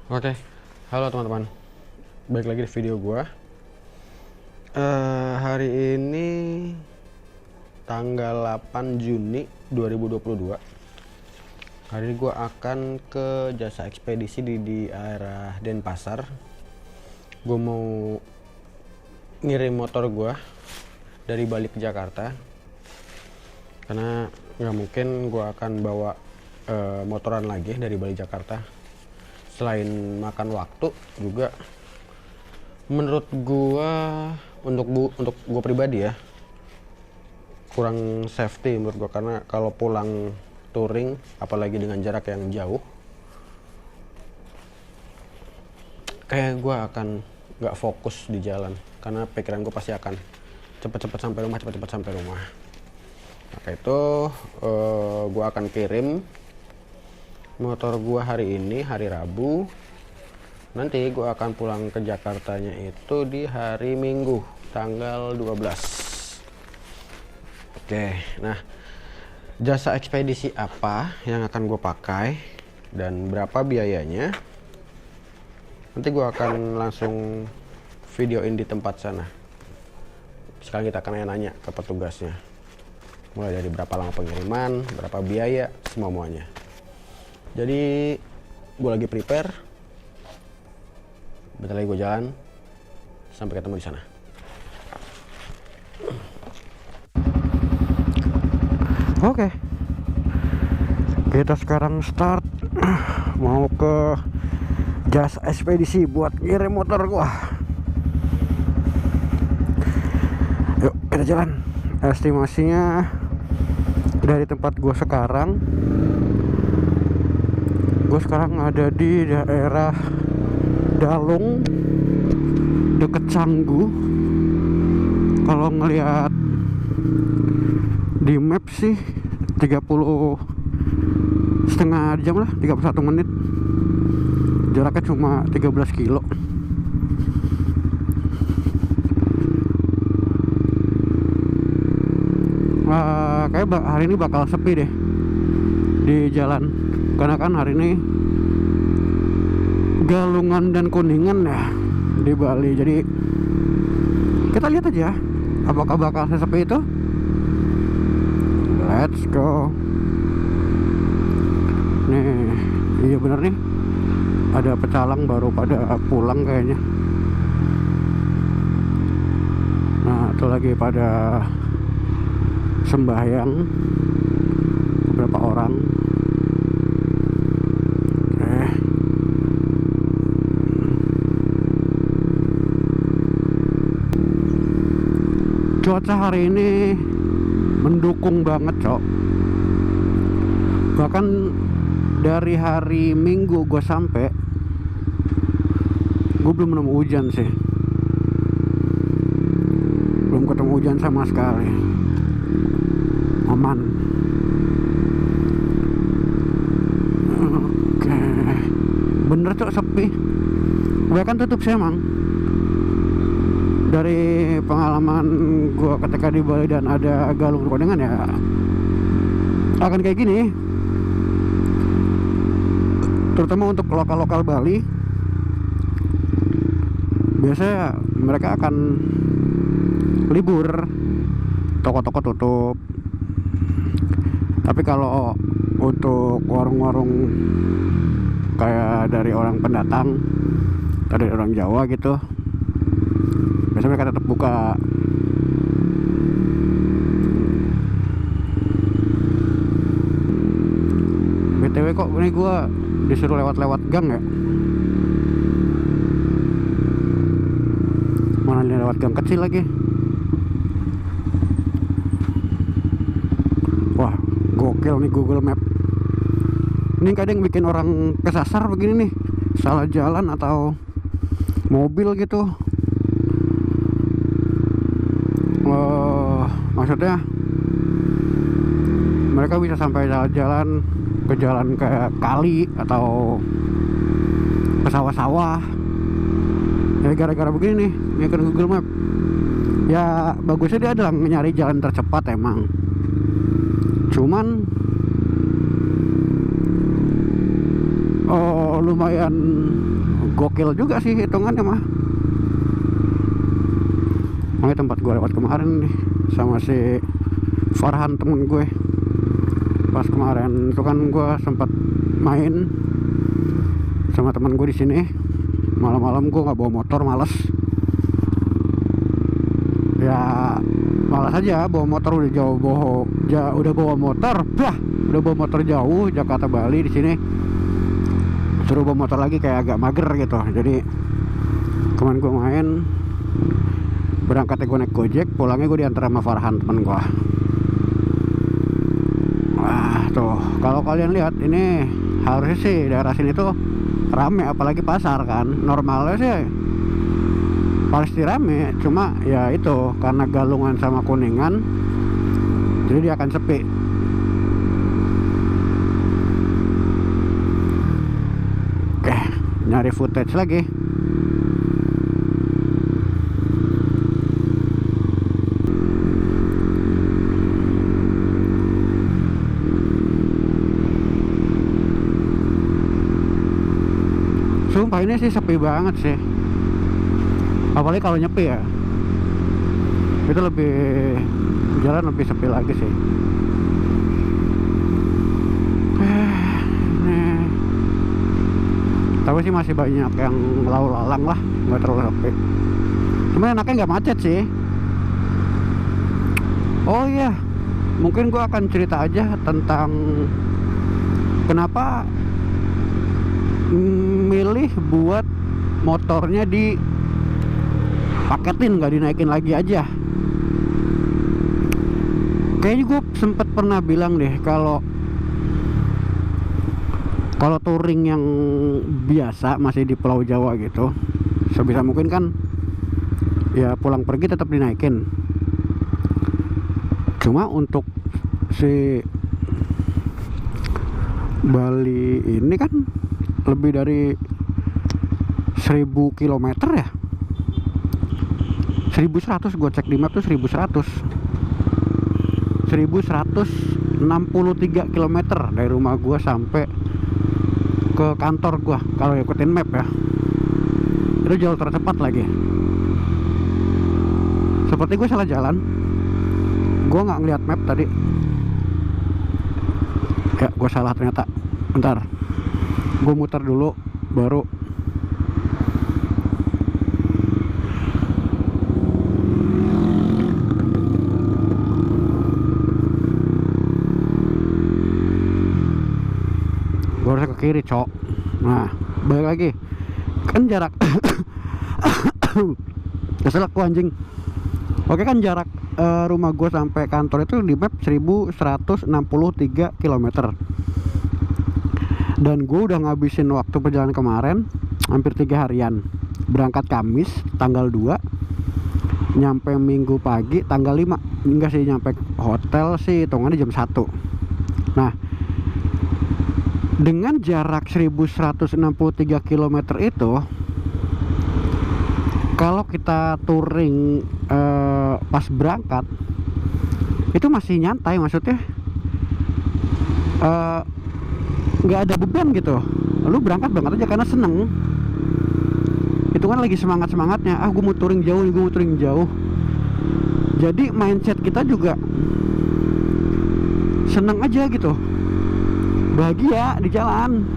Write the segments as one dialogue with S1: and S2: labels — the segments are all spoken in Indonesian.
S1: Oke, halo teman-teman. Balik lagi di video gua. Hari ini tanggal 8 Juni 2022. Hari ini gua akan ke jasa ekspedisi di daerah Denpasar. Gua mau ngirim motor gua dari Bali ke Jakarta. Karena nggak mungkin gua akan bawa motoran lagi dari Bali Jakarta. Selain makan waktu juga, menurut gua untuk gua pribadi ya, kurang safety menurut gua, karena kalau pulang touring apalagi dengan jarak yang jauh, kayak gua akan nggak fokus di jalan, karena pikiran gua pasti akan cepet-cepet sampai rumah. Maka itu gua akan kirim motor gua hari ini, hari Rabu. Nanti gua akan pulang ke Jakartanya itu di hari Minggu tanggal 12. Oke, nah jasa ekspedisi apa yang akan gue pakai dan berapa biayanya, nanti gua akan langsung videoin di tempat sana. Sekarang kita akan nanya ke petugasnya, mulai dari berapa lama pengiriman, berapa biaya, semuanya. Jadi gue lagi prepare, bentar lagi gue jalan, sampai ketemu di sana. Oke, kita sekarang start, mau ke jasa ekspedisi buat ngirim motor gua. Yuk kita jalan. Estimasinya dari tempat gua sekarang, gue sekarang ada di daerah Dalung, deket Canggu. Kalau ngelihat di map sih 30,5 jam lah, 31 menit. Jaraknya cuma 13 kilo. Kayak hari ini bakal sepi deh di jalan, karena kan hari ini Galungan dan Kuningan ya di Bali. Jadi kita lihat aja apakah bakal sesepi itu. Let's go. Nih, iya bener nih, ada pecalang baru pada pulang kayaknya. Nah, itu lagi pada sembahyang beberapa orang. Cuaca hari ini mendukung banget, cok. Bahkan dari hari Minggu gue sampai, gue belum nemu hujan sih. Belum ketemu hujan sama sekali. Aman. Oke. Bener, cok, sepi. Bahkan tutup sih emang. Dari pengalaman gua ketika di Bali dan ada Galung Kuningan ya akan kayak gini, terutama untuk lokal-lokal Bali. Biasanya mereka akan libur, toko-toko tutup. Tapi kalau untuk warung-warung kayak dari orang pendatang, dari orang Jawa gitu, biasanya mereka tetap buka. BTW kok ini gue disuruh lewat-lewat gang ya? Mana ini lewat gang kecil lagi. Wah, gokil nih Google Map. Ini kadang bikin orang kesasar begini nih, salah jalan atau mobil gitu. Maksudnya mereka bisa sampai jalan-jalan ke jalan kayak kali atau ke sawah-sawah ya gara-gara begini nih, ngikutin Google Map. Ya bagusnya dia adalah nyari jalan tercepat emang, cuman lumayan
S2: gokil juga sih hitungannya mah. Ini tempat gue lewat kemarin nih sama si Farhan temen gue. Pas kemarin itu kan gue sempat main sama teman gue di sini. Malam-malam gue nggak bawa motor, males. Ya malas aja bawa motor, udah jauh udah bawa motor, udah bawa motor jauh Jakarta Bali, di sini suruh bawa motor lagi kayak agak mager gitu. Jadi kemarin gue main, berangkatnya gue naik Gojek, pulangnya gue diantar sama Farhan temen gue. Wah tuh, kalau kalian lihat ini harusnya sih daerah sini tuh rame, apalagi pasar kan. Normalnya sih pasti rame, cuma ya itu karena Galungan sama Kuningan jadi dia akan sepi. Oke, nyari footage lagi. Sumpah ini sih sepi banget sih, apalagi kalau nyepi ya, itu lebih jalan lebih sepi lagi sih. Tapi sih masih banyak yang lalu lalang lah, nggak terlalu sepi. Cuma enaknya nggak macet sih. Oh iya, mungkin gua akan cerita aja tentang kenapa milih buat motornya dipaketin, nggak dinaikin lagi aja. Kayaknya gue sempet pernah bilang deh, kalau touring yang biasa masih di Pulau Jawa gitu, sebisa mungkin kan ya pulang pergi tetap dinaikin. Cuma untuk si Bali ini kan lebih dari 1000 km ya, 1100, gue cek di map tuh 1163 km dari rumah gue sampai ke kantor gue kalau ikutin map ya. Itu jauh tercepat lagi. Seperti gue salah jalan, gue nggak ngeliat map tadi ya, gue salah ternyata. Bentar, gue muter dulu baru. Gue harus ke kiri, cok. Nah, balik lagi kan jarak keselak gua anjing. Oke kan jarak rumah gue sampai kantor itu di map 1163 km. Dan gue udah ngabisin waktu perjalanan kemarin hampir 3 harian. Berangkat Kamis tanggal 2, nyampe Minggu pagi tanggal 5. Enggak sih, nyampe hotel sih hitungannya jam 1. Nah, dengan jarak 1163 km itu, kalau kita touring pas berangkat itu masih nyantai, maksudnya nggak ada beban gitu. Lu berangkat aja karena seneng. Itu kan lagi semangatnya, gue mau touring jauh. Jadi mindset kita juga seneng aja gitu, bahagia di jalan.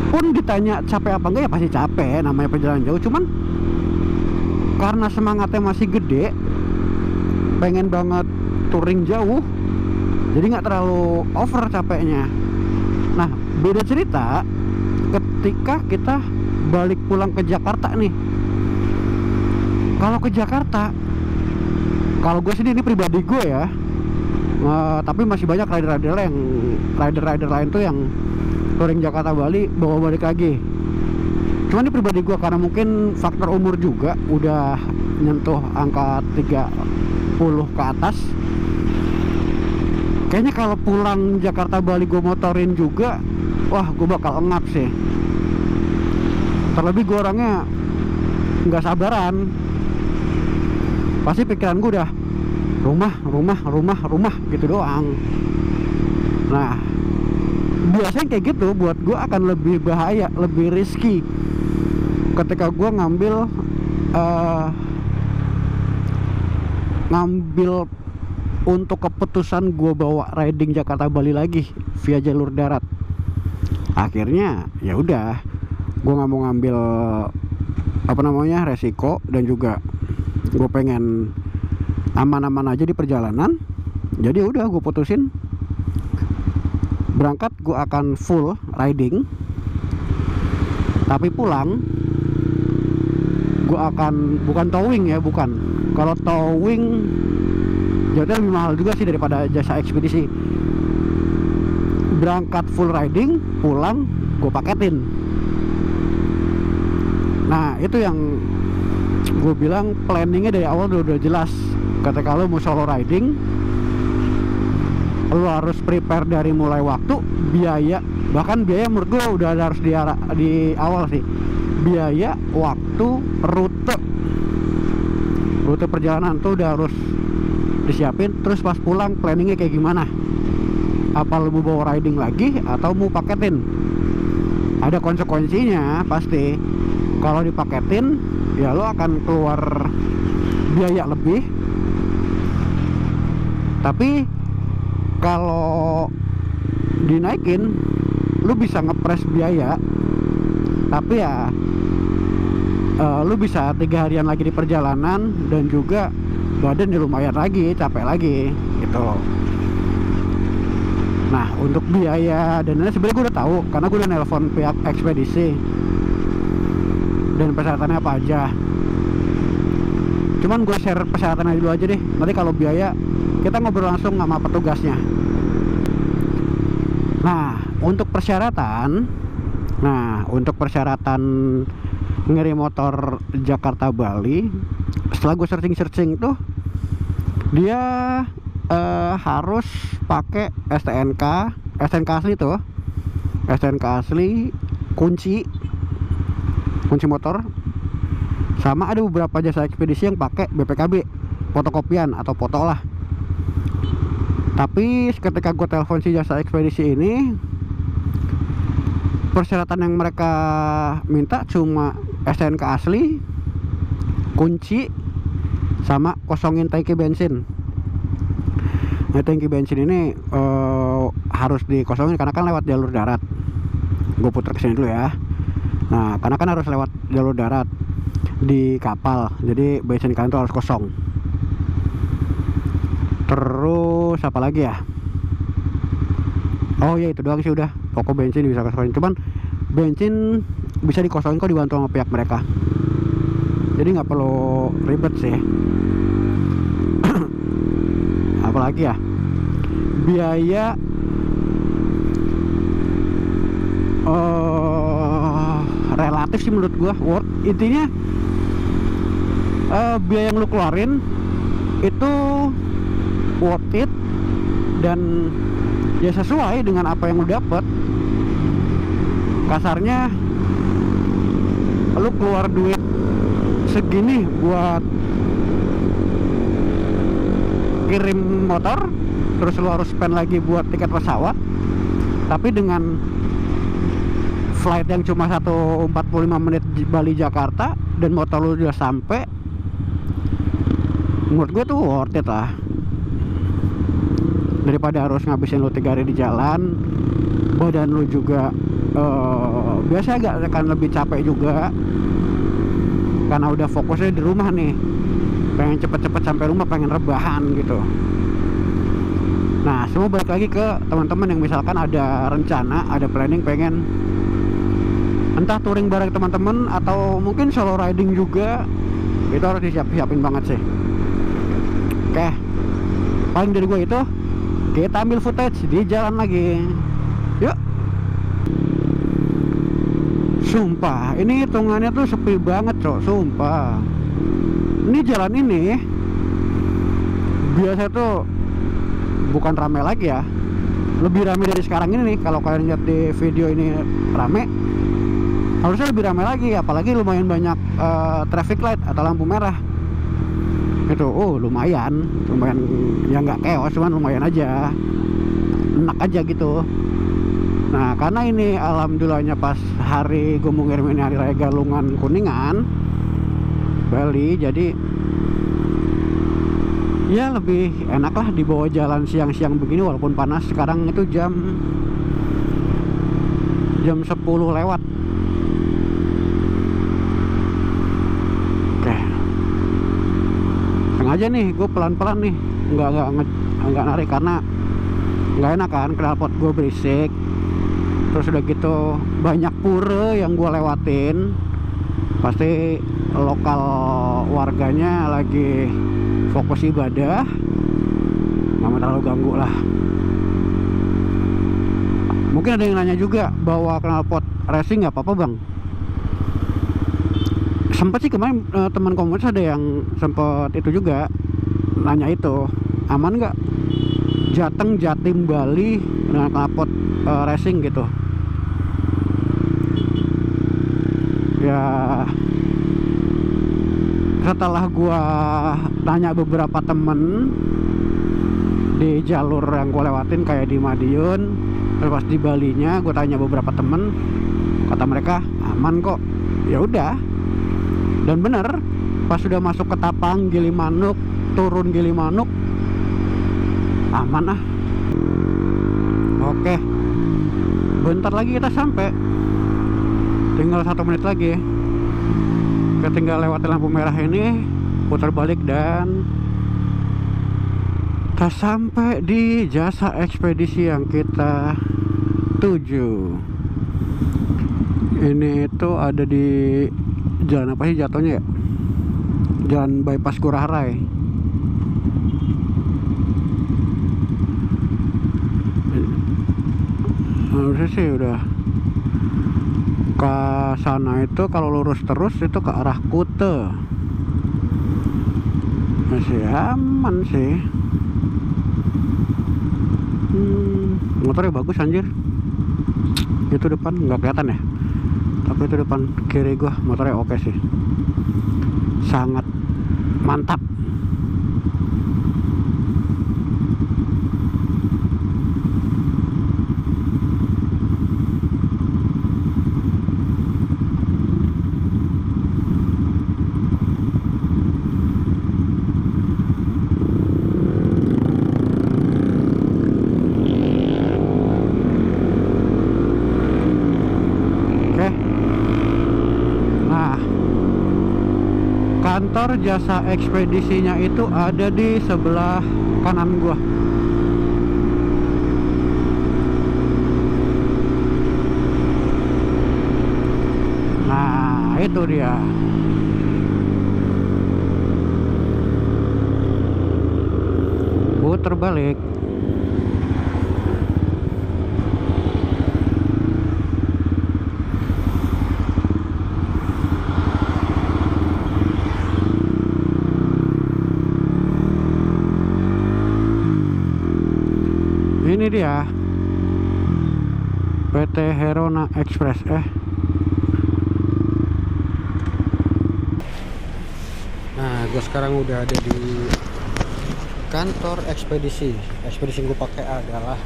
S2: Pun ditanya capek apa enggak, ya pasti capek, namanya perjalanan jauh. Cuman karena semangatnya masih gede, pengen banget touring jauh, jadi nggak terlalu over capeknya. Nah, beda cerita ketika kita balik pulang ke Jakarta nih. Kalau ke Jakarta, kalau gue sendiri, ini pribadi gue ya, tapi masih banyak rider lain tuh yang touring Jakarta Bali bawa balik lagi. Cuman ini pribadi gue, karena mungkin faktor umur juga, udah nyentuh angka 30 ke atas. Kayaknya kalau pulang Jakarta Bali gue motorin juga, wah gue bakal engap sih. Terlebih gue orangnya nggak sabaran. Pasti pikiran gue udah rumah gitu doang. Nah, biasanya kayak gitu buat gue akan lebih bahaya, lebih risky ketika gue ngambil untuk keputusan gue bawa riding Jakarta Bali lagi via jalur darat. Akhirnya ya udah, gue nggak mau ngambil resiko, dan juga gue pengen aman-aman aja di perjalanan. Jadi udah gue putusin berangkat gue akan full riding, tapi pulang gue akan bukan towing ya, bukan. Kalau towing jadinya lebih mahal juga sih daripada jasa ekspedisi. Berangkat full riding, pulang gue paketin. Nah itu yang gue bilang, planningnya dari awal udah jelas. Ketika lo mau solo riding, lo harus prepare dari mulai waktu, biaya. Bahkan biaya menurut gue udah harus di awal sih. Biaya, waktu, rute perjalanan tuh udah harus disiapin. Terus pas pulang planningnya kayak gimana, apa lo mau bawa riding lagi atau mau paketin. Ada konsekuensinya pasti. Kalau dipaketin ya lo akan keluar biaya lebih, tapi kalau dinaikin lu bisa ngepres biaya, tapi ya lu bisa 3 harian lagi di perjalanan, dan juga badan ya lumayan lagi, capek lagi gitu. Nah untuk biaya dan lain sebenarnya gue udah tahu, karena gue udah nelpon pihak ekspedisi dan persyaratannya apa aja. Cuman gue share persyaratannya dulu aja deh, nanti kalau biaya kita ngobrol langsung sama petugasnya. Nah untuk persyaratan ngirim motor Jakarta Bali, setelah gue searching tuh dia harus pakai STNK asli tuh, STNK asli, kunci motor, sama ada beberapa jasa ekspedisi yang pakai BPKB, fotokopian atau foto lah. Tapi ketika gue telepon si jasa ekspedisi ini, persyaratan yang mereka minta cuma STNK asli, kunci, sama kosongin tangki bensin. Nah tangki bensin ini harus dikosongin karena kan lewat jalur darat. Gue putar kesini dulu ya. Nah karena kan harus lewat jalur darat di kapal, jadi bensin kalian tuh harus kosong. Terus apa lagi ya? Oh ya itu doang sih udah. Pokok bensin bisa kosongin. Cuman bensin bisa dikosongin kok, dibantu sama pihak mereka. Jadi nggak perlu ribet sih. Apalagi ya? Biaya relatif sih menurut gua worth. Intinya biaya yang lu keluarin itu worth it, dan ya sesuai dengan apa yang lu dapet. Kasarnya lu keluar duit segini buat kirim motor, terus lu harus spend lagi buat tiket pesawat, tapi dengan flight yang cuma 1:45 menit Bali Jakarta dan motor lu udah sampai, menurut gue tuh worth it lah, daripada harus ngabisin lu 3 hari di jalan. Badan lu juga biasa akan lebih capek juga, karena udah fokusnya di rumah nih, pengen cepet-cepet sampai rumah, pengen rebahan gitu. Nah semua balik lagi ke teman-teman yang misalkan ada rencana, ada planning pengen entah touring bareng teman-teman atau mungkin solo riding juga, itu harus disiapin banget sih. Oke, paling dari gue itu, kita ambil footage di jalan lagi. Yuk. Sumpah ini hitungannya tuh sepi banget cok, sumpah. Ini jalan ini biasa tuh bukan rame lagi ya, lebih rame dari sekarang ini nih. Kalau kalian lihat di video ini rame, harusnya lebih rame lagi, apalagi lumayan banyak traffic light atau lampu merah itu. Lumayan ya, nggak chaos, cuman lumayan aja, enak aja gitu. Nah karena ini alhamdulillahnya pas hari gue mau ngirim ini hari raya Galungan Kuningan Bali, jadi ya lebih enak lah dibawa jalan siang-siang begini walaupun panas. Sekarang itu jam 10 lewat. Oke, sengaja nih gue pelan-pelan nih, nggak narik karena nggak enak kan, knalpot gue berisik. Terus udah gitu banyak pura yang gue lewatin, pasti lokal warganya lagi fokus ibadah, nggak mau terlalu ganggu lah. Mungkin ada yang nanya juga bawa knalpot racing nggak apa-apa bang. Sempet sih kemarin teman komunitas ada yang sempet itu juga nanya itu, aman nggak Jateng Jatim Bali dengan knalpot racing gitu. Ya setelah gua tanya beberapa temen di jalur yang gua lewatin kayak di Madiun, terus pas di Balinya gua tanya beberapa temen, kata mereka aman kok. Ya udah, dan bener pas sudah masuk ke Tapang Gilimanuk, turun Gilimanuk aman ah. Oke, bentar lagi kita sampai, tinggal 1 menit lagi. Kita tinggal lewati lampu merah ini, putar balik dan kita sampai di jasa ekspedisi yang kita tuju. Ini itu ada di jalan apa sih jatuhnya ya, jalan bypass Ngurah Rai. Harusnya sih udah ke sana, itu kalau lurus terus itu ke arah Kute, masih aman sih. Motornya bagus anjir. Itu depan nggak kelihatan ya, tapi itu depan kiri gua motornya oke sih, sangat mantap. Kantor jasa ekspedisinya itu ada di sebelah kanan gua. Nah, itu dia. Putar balik. Ini dia PT Herona Express. Nah, gue sekarang udah ada di kantor ekspedisi. Ekspedisi yang gue pakai adalah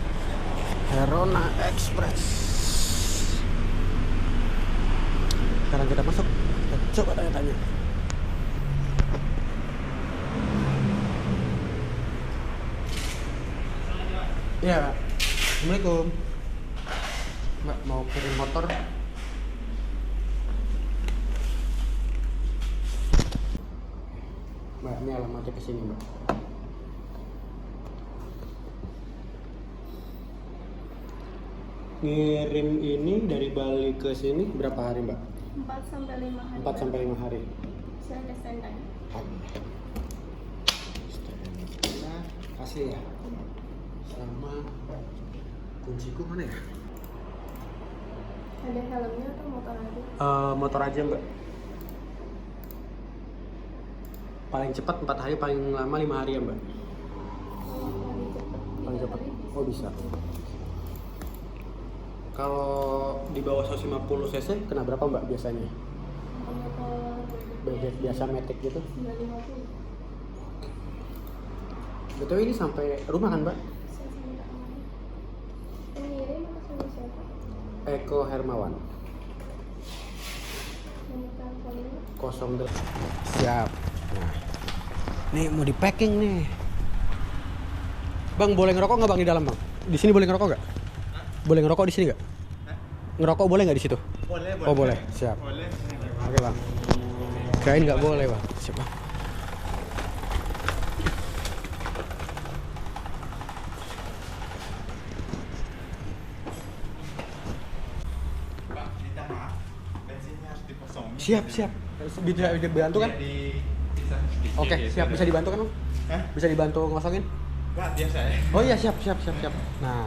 S2: Herona Express. Sekarang kita masuk, kita coba tanya-tanya. Ya, assalamualaikum. Mbak mau kirim motor? Mbak, ini alamatnya ke sini, Mbak. Ngirim ini dari Bali ke sini berapa hari, Mbak?
S3: 4-5 hari.
S2: 4-5 hari.
S3: Saya ada standby.
S2: Nah, kasih ya. Sama kunciku mana ya?
S3: Ada helmnya atau motor aja?
S2: Motor aja mbak. Paling cepat 4 hari, paling lama 5 hari ya mbak. Paling cepat. Oh bisa. Kalau di bawah 150 cc kena berapa mbak biasanya?
S3: Motor
S2: Biasa Matic gitu.
S3: 950.
S2: Betul, ini sampai rumah kan mbak?
S3: Saya sampai aman. Pengirim atau sama siapa?
S2: Eko Hermawan.
S3: Ini teleponnya.
S2: 08. Siap. Nah, nih mau di packing nih. Bang, boleh ngerokok nggak bang di dalam bang? Di sini boleh ngerokok nggak? Boleh ngerokok di sini nggak? Ngerokok boleh nggak di situ?
S4: Boleh,
S2: Oh boleh, siap.
S4: Boleh.
S2: Oke bang. Kirain nggak boleh bang. Siap bang.
S4: Pak, minta maaf. Bensinnya harus dikosongin.
S2: Siap. Bisa dibantu kan?
S4: Bisa sedikit
S2: Oke,
S4: gitu.
S2: siap. Bisa dibantu kan bang?
S4: Hah?
S2: Bisa dibantu ngosongin?
S4: Enggak, biasa ya.
S2: Oh iya, siap. Nah,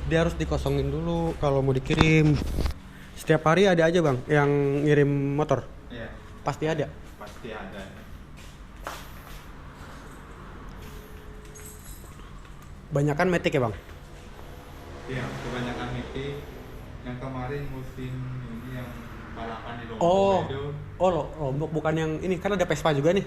S2: dia harus dikosongin dulu kalau mau dikirim. Setiap hari ada aja bang yang ngirim motor.
S4: Iya,
S2: Pasti ada.
S4: pasti ada.
S2: Banyakan metik ya bang?
S4: Iya, kebanyakan meeting. Yang kemarin musim ini yang balapan di Lombok
S2: Oh,
S4: itu.
S2: Lombok bukan yang ini, kan ada Vespa juga nih.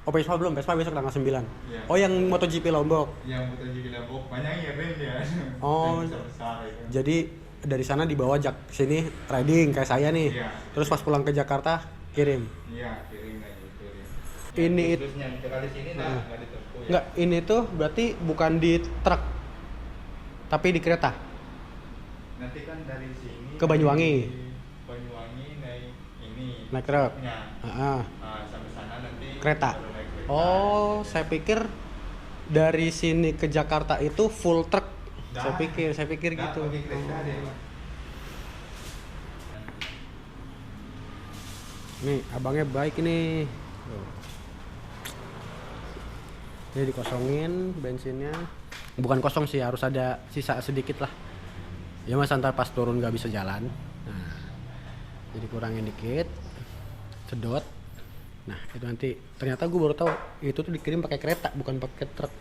S2: Oh Vespa belum, Vespa besok tanggal 9.
S4: Iya.
S2: Oh yang MotoGP Lombok.
S4: Yang MotoGP Lombok banyak yang ngirim ya.
S2: Oh.
S4: Yang besar-besar itu.
S2: Jadi dari sana dibawa sini riding kayak saya nih.
S4: Iya.
S2: Terus pas pulang ke Jakarta kirim.
S4: Iya, kirim kayak gitu ya.
S2: Ini
S4: Khususnya kali sini enggak ditempuh ya.
S2: enggak, ini tuh berarti bukan di truk. Tapi di kereta.
S4: Nanti kan dari sini
S2: Ke Banyuwangi.
S4: Banyuwangi naik ini.
S2: Naik truk.
S4: truknya.
S2: Heeh.
S4: Nah, sampai sana nanti
S2: Kereta.
S4: baru naik kereta.
S2: Oh, saya pikir dari sini ke Jakarta itu full truk. Saya pikir
S4: Nggak,
S2: gitu.
S4: pakai kereta deh.
S2: Nih, abangnya baik ini. Tuh. Ini dikosongin bensinnya. Bukan kosong sih, harus ada sisa sedikit lah. Ya mas, antar pas turun nggak bisa jalan. Nah, jadi kurangin dikit, sedot. Nah, itu nanti ternyata gue baru tahu itu tuh dikirim pakai kereta, bukan pakai truk.